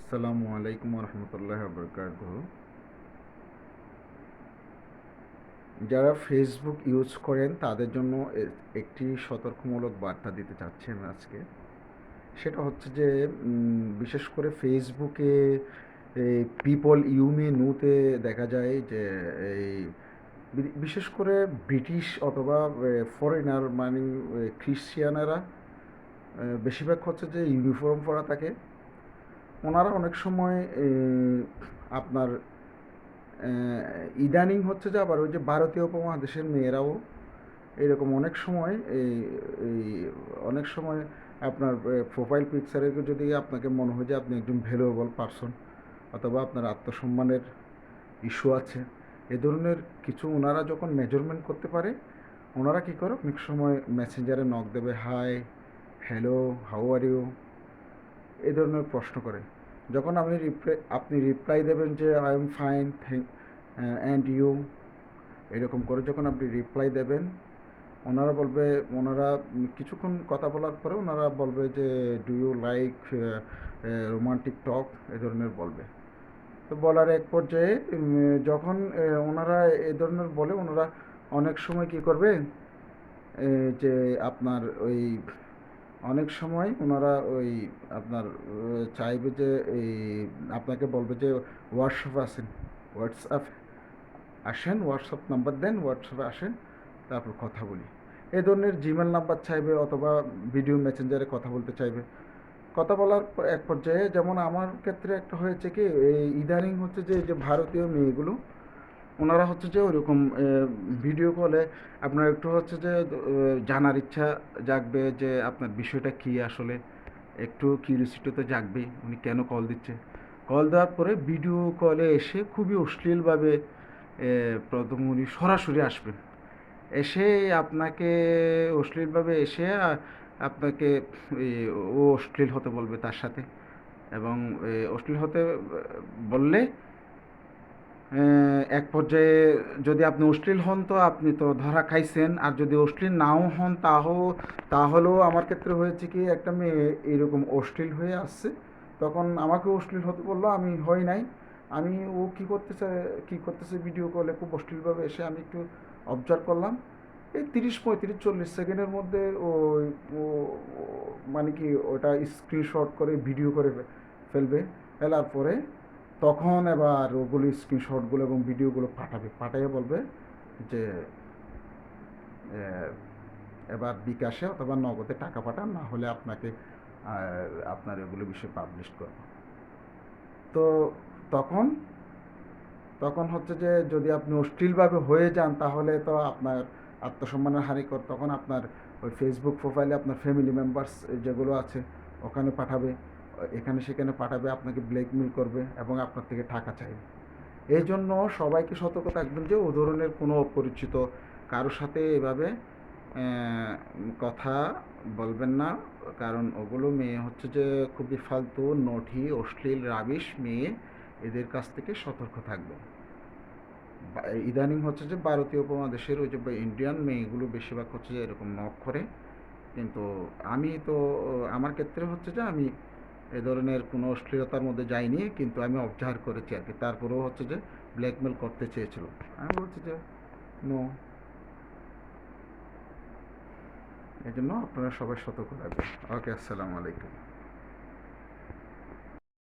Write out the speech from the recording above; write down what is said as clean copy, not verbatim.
আসসালামু আলাইকুম রহমতুল্লাহ বরকাত। যারা ফেসবুক ইউজ করেন তাদের জন্য একটি সতর্কমূলক বার্তা দিতে চাচ্ছি আমি আজকে। সেটা হচ্ছে যে বিশেষ করে ফেসবুকে এই পিপল ইউ মে নুতে দেখা যায় যে এই বিশেষ করে ব্রিটিশ অথবা ফরেনার মানে খ্রিশ্চিয়ানেরা বেশিরভাগ হচ্ছে যে ইউনিফর্ম পরা থাকে। ওনারা অনেক সময় আপনার ইদানিং হচ্ছে যে আবার ওই যে ভারতীয় উপমহাদেশের মেয়েরাও এরকম অনেক সময় এই অনেক সময় আপনার প্রোফাইল পিকচারে যদি আপনাকে মনে হয় যে আপনি একজন ভ্যালুয়েবল পারসন অথবা আপনার আত্মসম্মানের ইস্যু আছে, এ ধরনের কিছু ওনারা যখন মেজারমেন্ট করতে পারে, ওনারা কী করে অনেক সময় মেসেঞ্জারে নক দেবে, hi, hello, how are you, এই ধরনের প্রশ্ন করে। যখন আপনি রিপ্লাই দেবেন যে I am fine and you, এরকম করে যখন আপনি রিপ্লাই দেবেন, ওনারা বলবে, ওনারা কিছুক্ষণ কথা বলার পরে ওনারা বলবে যে ডু ইউ লাইক রোমান্টিক টক, এ ধরনের বলবে। তো বলার এক পর্যায়ে যখন ওনারা এ ধরনের বলে, ওনারা অনেক সময় কী করবে, যে আপনার ওই অনেক সময় ওনারা ওই আপনার চাইবে যে এই আপনাকে বলবে যে হোয়াটসঅ্যাপ আসেন, হোয়াটসঅ্যাপ আসেন, হোয়াটসঅ্যাপ নাম্বার দেন, হোয়াটসঅ্যাপে আসেন, তারপর কথা বলি। এই ধরনের জিমেল নাম্বার চাইবে অথবা ভিডিও মেসেঞ্জারে কথা বলতে চাইবে। কথা বলার এক পর্যায়ে, যেমন আমার ক্ষেত্রে একটা হয়েছে কি, এই ইদানিং হচ্ছে যে যে ভারতীয় মেয়েগুলো, ওনারা হচ্ছে যে ওরকম ভিডিও কলে আপনার একটু হচ্ছে যে জানার ইচ্ছা জাগবে যে আপনার বিষয়টা কী আসলে, একটু কিউরিওসিটি তো জাগবে উনি কেন কল দিচ্ছে। কল দেওয়ার পরে ভিডিও কলে এসে খুবই অশ্লীলভাবে প্রথম উনি সরাসরি আসবেন, এসে আপনাকে অশ্লীলভাবে এসে আপনাকে ও অশ্লীল হতে বলবে তার সাথে। এবং অশ্লীল হতে বললে এক পর্যায়ে যদি আপনি অশ্লীল হন তো আপনি তো ধরা খাইছেন, আর যদি অশ্লীল নাও হন তাহলেও আমার ক্ষেত্রে হয়েছে কি, একটা মেয়ে এরকম অশ্লীল হয়ে আসছে, তখন আমাকে অশ্লীল হতে বললো, আমি হই নাই। আমি ও কী করতেছে ভিডিও কলে খুব অশ্লীলভাবে এসে আমি একটু অবজার্ভ করলাম। এই 30, 35, 40 সেকেন্ডের মধ্যে ও মানে কি ওটা স্ক্রিনশট করে ভিডিও করে ফেলবে। ফেলার পরে তখন এবার ওগুলো স্ক্রিনশটগুলো এবং ভিডিওগুলো পাঠাইয়ে বলবে যে এবার বিকাশে অথবা নগদে টাকা পাঠান, না হলে আপনাকে আপনার এগুলো বিষয়ে পাবলিশ করব। তো তখন তখন হচ্ছে যে যদি আপনি অশ্লীলভাবে হয়ে যান তাহলে তো আপনার আত্মসম্মানের হানিকর, তখন আপনার ওই ফেসবুক প্রোফাইলে আপনার ফ্যামিলি মেম্বার্স যেগুলো আছে ওখানে পাঠাবে, এখানে সেখানে পাঠাবে, আপনাকে ব্ল্যাকমেল করবে এবং আপনার থেকে টাকা চাইবে। এই জন্য সবাইকে সতর্ক থাকবেন যে ও ধরনের কোনো অপরিচিত কারোর সাথে এভাবে কথা বলবেন না, কারণ ওগুলো মেয়ে হচ্ছে যে খুবই ফালতু, নঠি, অশ্লীল, রাবিশ মেয়ে, এদের কাছ থেকে সতর্ক থাকবেন। ইদানিং হচ্ছে যে ভারতীয় উপমহাদেশের ওই যে ইন্ডিয়ান মেয়েগুলো বেশিরভাগ হচ্ছে যে এরকম নক করে, কিন্তু আমি তো আমার ক্ষেত্রে হচ্ছে যে আমি এ ধরনের কোনো অশ্লীলতার মধ্যে যাইনি, কিন্তু আমি অবজার্ভ করেছি আর কি। তারপরেও হচ্ছে যে ব্ল্যাকমেল করতে চেয়েছিল, আমি বলছি যে নো। এই জন্য আপনারা সবাই সতর্ক থাকবেন। ওকে, আসসালামু আলাইকুম।